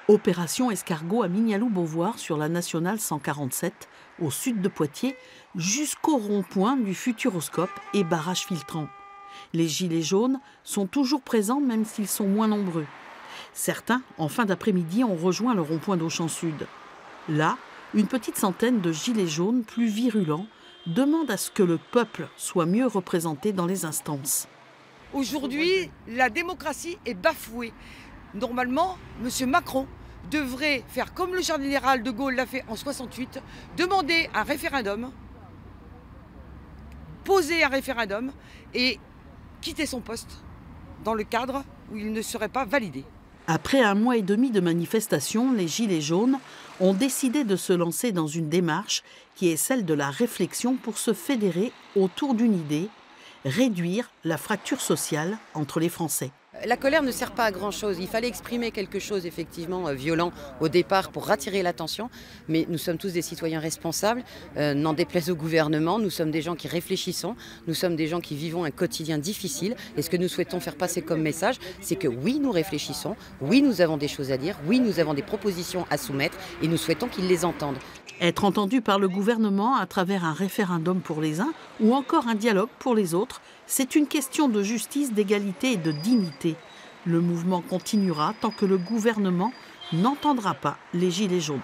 Opération escargot à Mignaloux-Beauvoir sur la nationale 147, au sud de Poitiers, jusqu'au rond-point du Futuroscope et barrage filtrant. Les gilets jaunes sont toujours présents même s'ils sont moins nombreux. Certains, en fin d'après-midi, ont rejoint le rond-point d'Auchan Sud. Là, une petite centaine de gilets jaunes plus virulents demandent à ce que le peuple soit mieux représenté dans les instances. Aujourd'hui, la démocratie est bafouée. Normalement, M. Macron devrait faire comme le général de Gaulle l'a fait en 68, demander un référendum, poser un référendum et quitter son poste dans le cadre où il ne serait pas validé. Après 1 mois et demi de manifestations, les Gilets jaunes ont décidé de se lancer dans une démarche qui est celle de la réflexion pour se fédérer autour d'une idée, réduire la fracture sociale entre les Français. La colère ne sert pas à grand-chose. Il fallait exprimer quelque chose effectivement violent au départ pour attirer l'attention. Mais nous sommes tous des citoyens responsables, n'en déplaise au gouvernement. Nous sommes des gens qui réfléchissons, nous sommes des gens qui vivons un quotidien difficile. Et ce que nous souhaitons faire passer comme message, c'est que oui, nous réfléchissons, oui, nous avons des choses à dire, oui, nous avons des propositions à soumettre et nous souhaitons qu'ils les entendent. Être entendu par le gouvernement à travers un référendum pour les uns ou encore un dialogue pour les autres, c'est une question de justice, d'égalité et de dignité. Le mouvement continuera tant que le gouvernement n'entendra pas les Gilets jaunes.